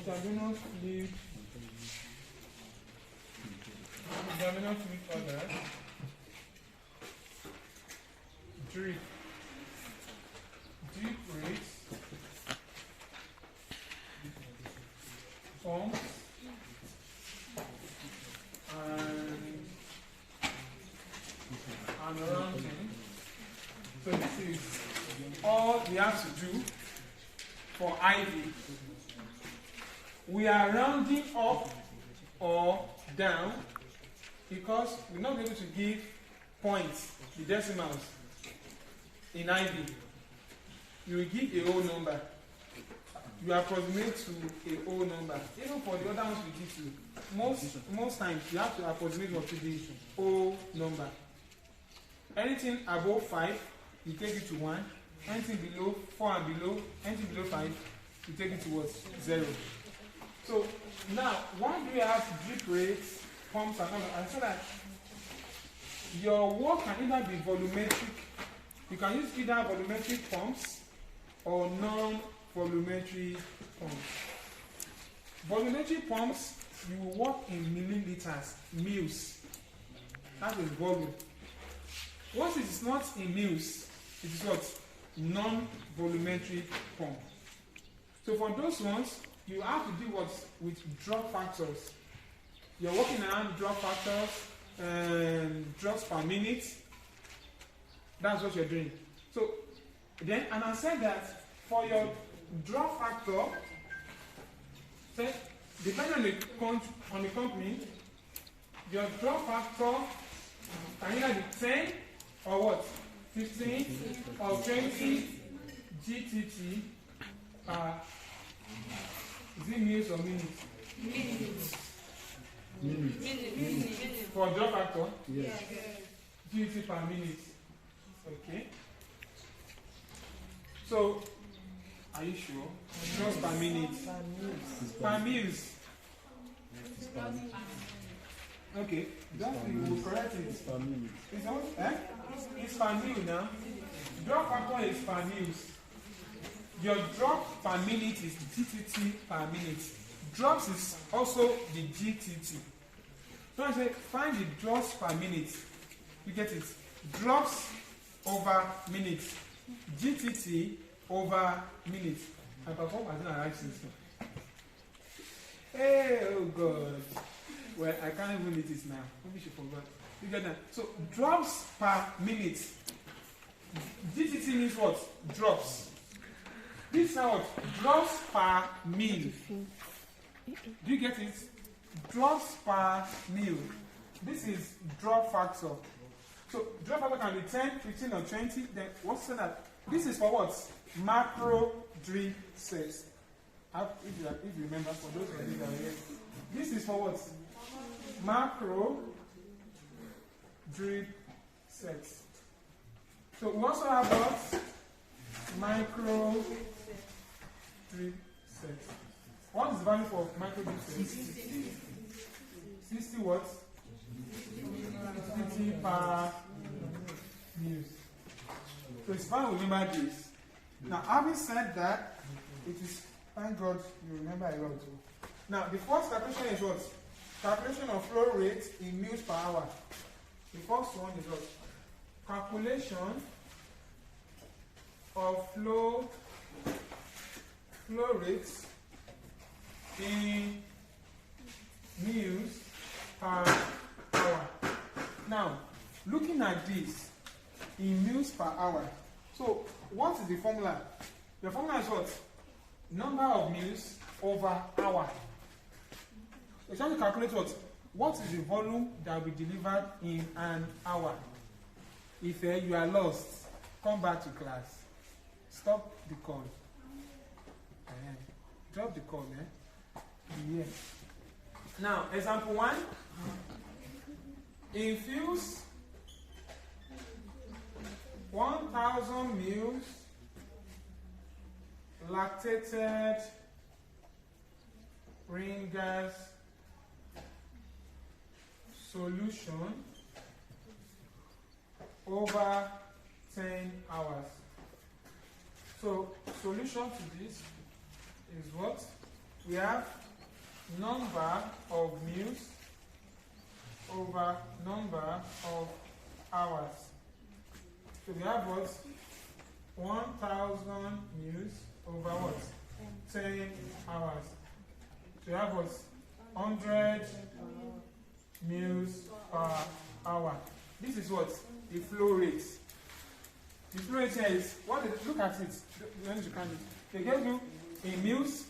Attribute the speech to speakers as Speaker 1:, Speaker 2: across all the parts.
Speaker 1: intravenous fluid order, drip rates, pumps, and rounding. So this is all we have to do for IV. We are rounding up or down because we're not able to give points, the decimals, in IV. You will give a whole number. You approximate to a whole number. Even for the other ones we give to, most times you have to approximate to the whole number. Anything above 5, you take it to 1. Anything below 4 and below, anything below 5, you take it to what? 0. So now, why do you have drip rates, pumps, and all that? I said that your work can either be volumetric. You can use either volumetric pumps or non-volumetric pumps. Volumetric pumps, you will work in milliliters, mils. That is volume. Once it is not in mils, it is what? Non-volumetric pump. So for those ones, you have to do what? With drop factors. You're working around drop factors, drops per minute. That's what you're doing. So then, and I said that for your drop factor, say, depending on the company, your drop factor can either be 10 or what? 15 or 20 GTT per, is it minutes or minutes? Minutes. For drop factor? Yes. GTT per minute. Okay. So, are you sure? Just per minute. Per mils. Okay. That's the correct thing. It's per minute. It's not, it's per mil now. Drop factor is per mils. Your drop per minute is GTT per minute. Drops is also the GTT. So I say find the drops per minute. You get it? Drops over minutes. GTT over minutes. I perform as an arrive system. Hey, oh God. Well, I can't even read this now. Maybe she forgot. You get that? So drops per minute. GTT means what? Drops. This is what? Drops per mil. Do you get it? Drops per mil. This is drop factor. So drop factor can be 10, 15, or 20. Then what's that? This is for what? Macro drip sets. If you remember, for those of you that are here, this is for what? Macro drip sets. So we also have what? Micro drip sets. What is the value for micro drip sets? 60 what? 60 per mils. So it's fine to remember this. Now, having said that, it is, thank God you remember a lot too. Now, the first calculation is what? Calculation of flow rate in mils per hour. The first one is what? Calculation of flow rates in mils per hour. Now, looking at this in mils per hour. So, what is the formula? The formula is what? Number of mils over hour. We're trying to calculate what? What is the volume that will be delivered in an hour? If you are lost, come back to class. Stop the call. Drop the call, Yeah. Now, example 1. Infuse 1,000 mils lactated ring gas solution over 10 hours. So, solution to this is what? we have number of meals over number of hours. So we have what? 1,000 meals over what? 10 hours. So we have what? 100 meals per hour. This is what? The flow rate. The flow rate here is, look at it. When you can, they gave you in meals,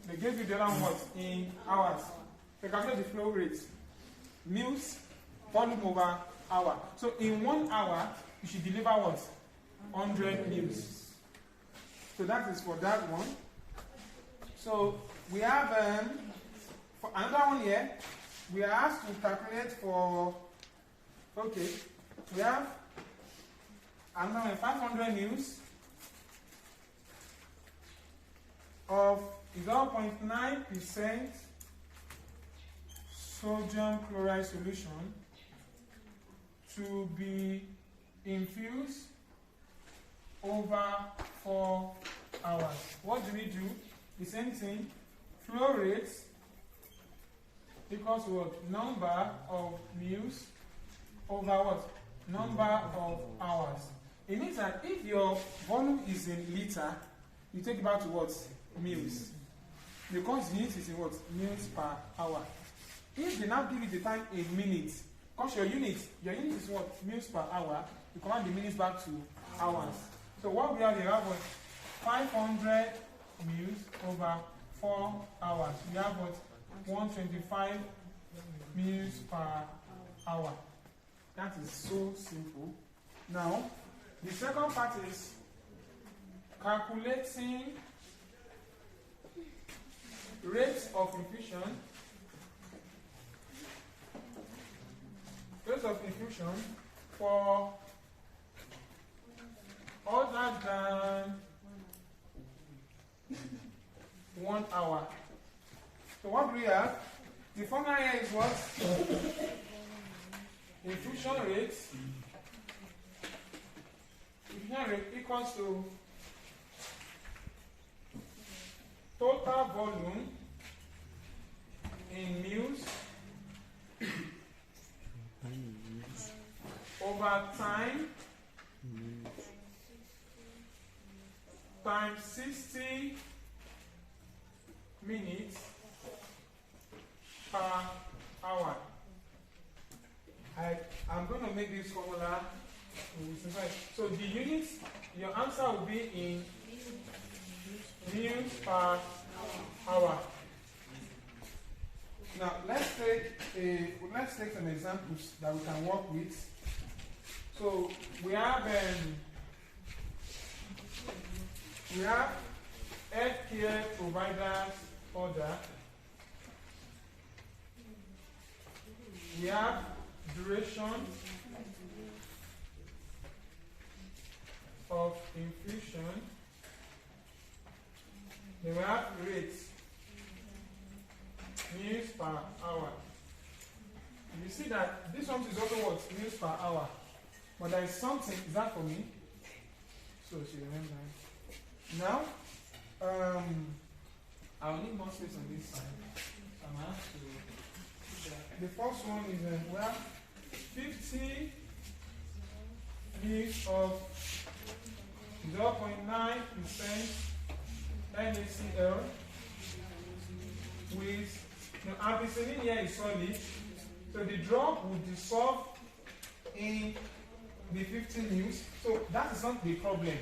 Speaker 1: they gave you the other one what? In hours. They calculate the flow rate. Meals, volume over hour. So in 1 hour, you should deliver what? 100 meals. So that is for that one. So we have for another one here, we are asked to calculate for, okay, we have another 500 meals of 0.9% sodium chloride solution to be infused over 4 hours. What do we do? The same thing. Flow rate equals what? Number of meals over what? Number of hours. It means that if your volume is in liter, you take it back to what? Meals. Because unit is in what? Meals per hour. If they now give you the time in minutes, because your unit is what? Meals per hour, you convert the minutes back to hours. So what we have here, 500 meals over 4 hours. We have what? 125 meals per hour. That is so simple. Now, the second part is calculating rates of infusion. Rates of infusion for other than 1 hour. So what do we have? The formula here is what? Infusion rate. Infusion rate equals to total volume in mils over time times 60 minutes per hour. I'm going to make this formula. So the units, your answer will be in mils per hour. Now let's take some examples that we can work with. So we have healthcare providers order. We have duration of infusion. Then we have rates, mils per hour. You see that this one is also what? Mils per hour. But there is something, is that for me? So she remember. Now, I'll need more space on this side. So I'm going to have to. The first one is we have 50 mils of 0.9% NaCl with the ampicillin here is solid, so the drug will dissolve in the 50 mils. So that is not the problem,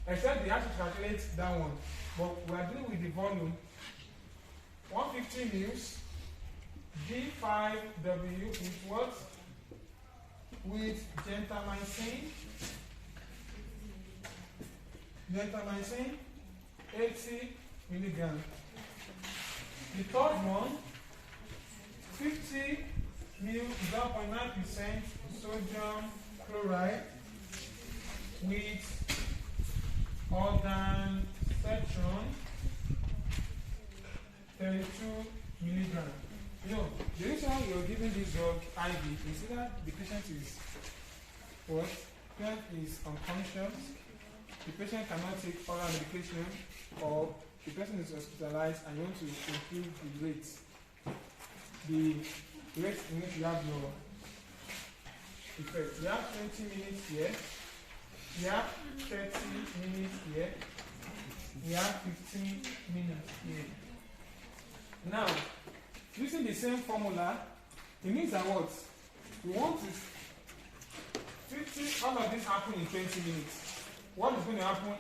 Speaker 1: except they have to calculate that one. But we are dealing with the volume. 150 mils D5W with what? With gentamicin 80 milligrams. The third one, 50 mil 0.9% sodium chloride with organ section 32 milligrams. You know, the reason why you're giving this drug IV is that the patient is what? The patient is unconscious. The patient cannot take oral medication, or the person is hospitalized and you want to improve the rate in which you have your effect. You have 20 minutes here, you have 30 minutes here, you have 15 minutes here. Now, using the same formula, it means that what? We want to 50, all of this happen in 20 minutes. What is going to happen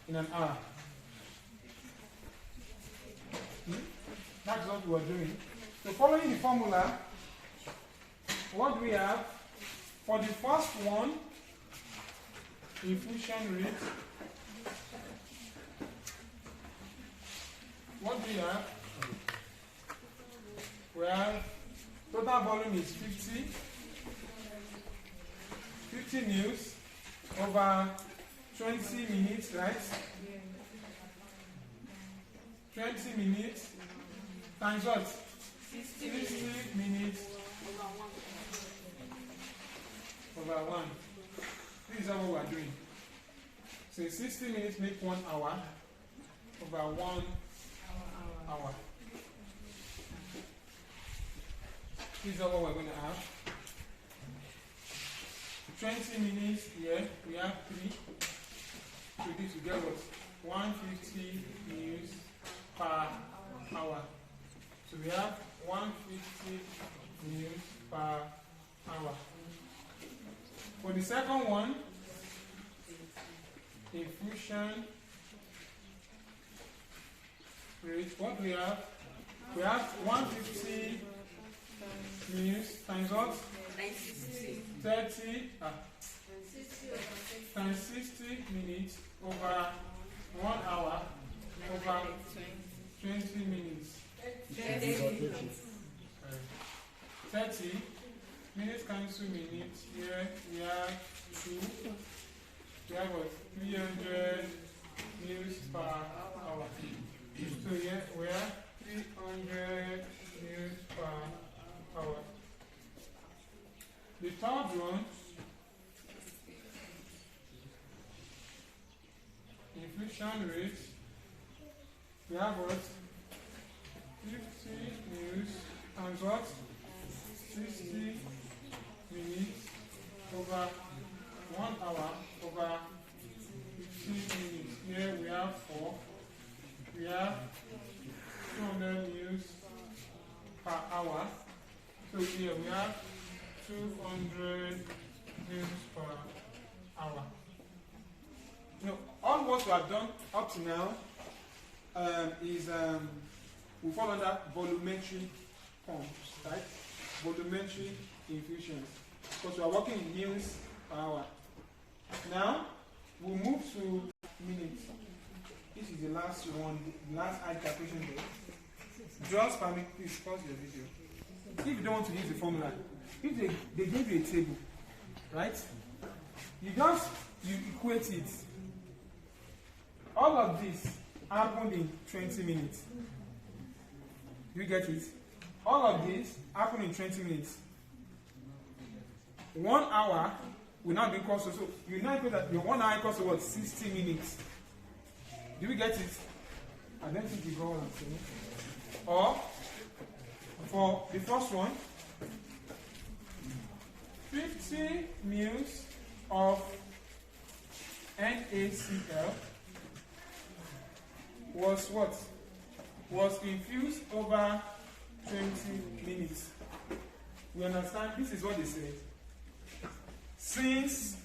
Speaker 1: in an hour? That's what we are doing. So following the formula, what we have for the first one, infusion rate, what we have total volume is 50 mils over 20 minutes, right? 20 minutes times what? 60 minutes over 1. This is what we are doing. So 60 minutes make 1 hour over 1 hour. This is what we're going to have. 20 minutes here, we have 3. So this will get what? 150 mils per hour. So we have 150 mils per hour. For the second one, infusion rate, what we have? We have 150 mils times what? 30 times 60 minutes over 1 hour over 20 minutes. 30 minutes cancel minutes. Here we have 2. We have what? 300 mils per hour. So here we have 300 mils per hour. The third one, infusion rate, we have what? 50 mils times what? 60 minutes over 1 hour over 15 minutes. Here we have 4. We have 200 mils per hour. So here we have 200 mils per hour. Now, all what we have done up to now is we fall under volumetry pumps, right? Volumetry infusions. Because we are working in mils per hour. Now, we'll move to minutes. This is the last one, the last high calculation there. Just permit, please pause your video. If you don't want to use the formula, if they give you a table, right? You equate it. All of this happened in 20 minutes. You get it? All of this happened in 20 minutes. 1 hour will now be equal to, so you now equate that your 1 hour equals to what? 60 minutes. Do we get it? I don't think you go on saying. Or for the first one, 50 mils of NaCl was what? Was infused over 20 minutes. We understand? This is what they say. Since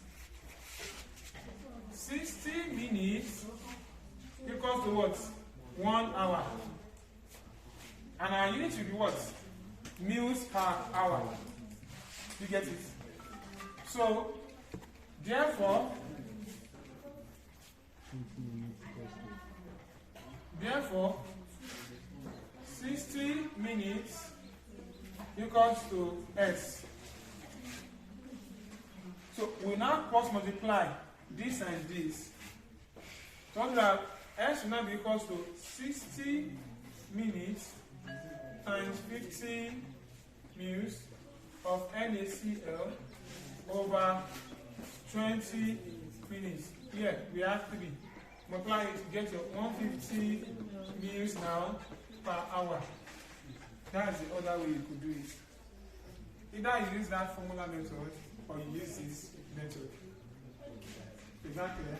Speaker 1: 60 minutes equals to what? 1 hour. And our unit will be what? Mils per hour. You get it? So, therefore, 60 minutes equals to S. So we now cross multiply this and this. So that S will now be equals to 60 minutes times 15 mils of NaCl over 20 minutes. Here we have 3. multiply it, you get your 150 meals now per hour. That's the other way you could do it. Either you use that formula method or you use this method. Is that clear?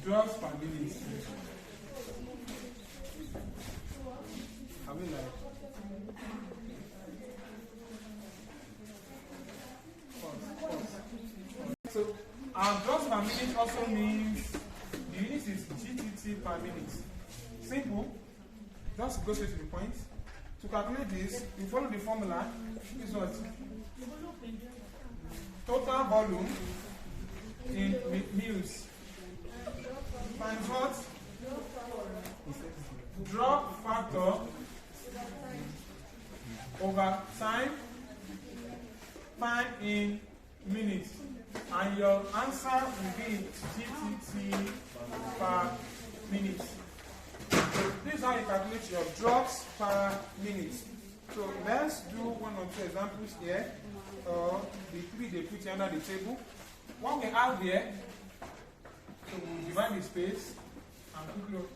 Speaker 1: Drugs per minute. I mean, like, so our drugs per minute also means the unit is GTT per minute. Simple. Just go straight to the point. To calculate this, you follow the formula. This is what? Total volume in mils times what? Drop factor over time in minutes. And your answer will be GTT per minute. So this is how you calculate your drops per minute. So let's do one or two examples here. The three they put under the table. What we have here, so we'll divide the space and quickly look.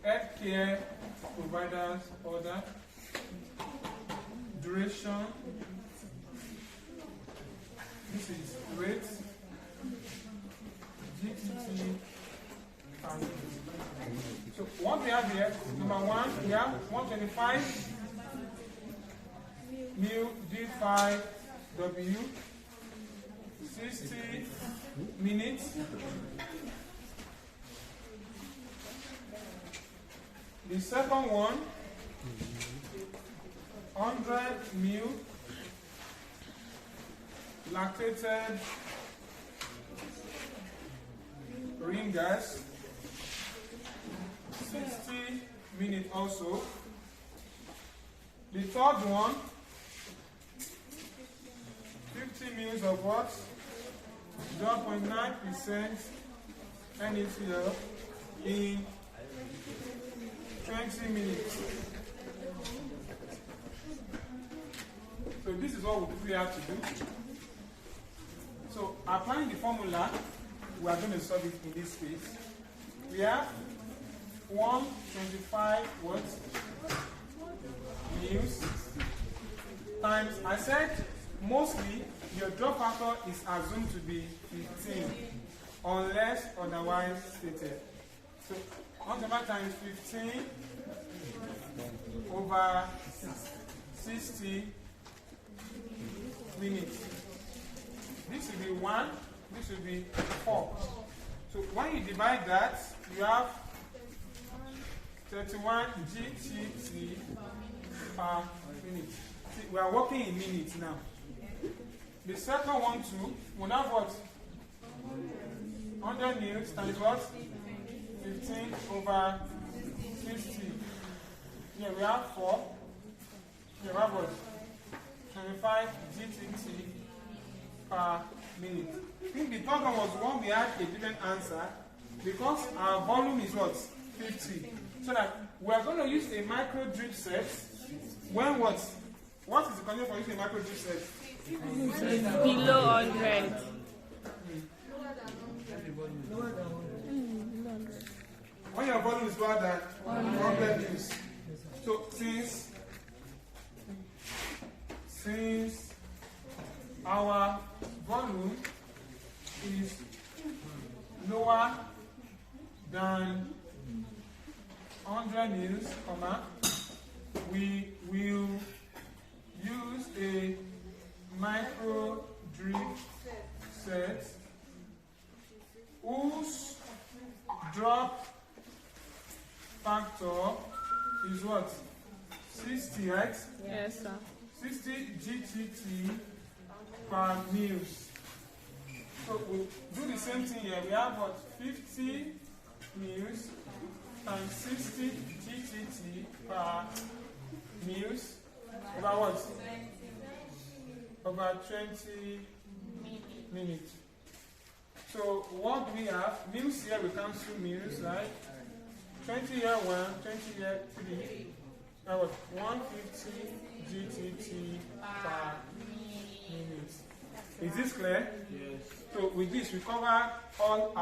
Speaker 1: Healthcare providers order, duration, this is rate, GTT, and so what we have here, number one, we have 125 mu D5W, 60 minutes. The second one, 100 ml lactated ringers, 60 minutes also. The third one, 50 ml of what? 0.9% NaCl in 20 minutes. So this is what we quickly have to do. So applying the formula, we are going to solve it in this case. We have 125 what? Mils times, I said mostly your drop factor is assumed to be 15 unless otherwise stated. So 125 times 15 over 60 minutes. This will be 1, this will be 4. So when you divide that, you have 31 GTT per minute. See, we are working in minutes now. The second one too, we have what? 100 mils times what? 15 over 60. Here we have 4. Here we have what? 25 GTT per minute. I think the third one was one we had a different answer because our volume is what? 50. So that we are going to use a micro drip set when what? What is the condition for using a micro drip set?
Speaker 2: Below 100.
Speaker 1: When your volume is lower than 100 mils. So since our volume is lower than 100 mils, we will use a micro drip set whose drop factor is what? 60, right?
Speaker 2: Yes, sir.
Speaker 1: 60 GTT per mils. So we'll do the same thing here. We have what? 50 mils times 60 GTT per mils over what? Over 20 minutes. So what do we have? Mils here we cancel mils, right? 20 here 1, 20 here 3. That was 150 GTT per Is this clear?
Speaker 3: Yes.
Speaker 1: So with this, we cover all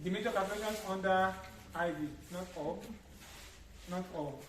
Speaker 1: the major calculations under IV. Not all.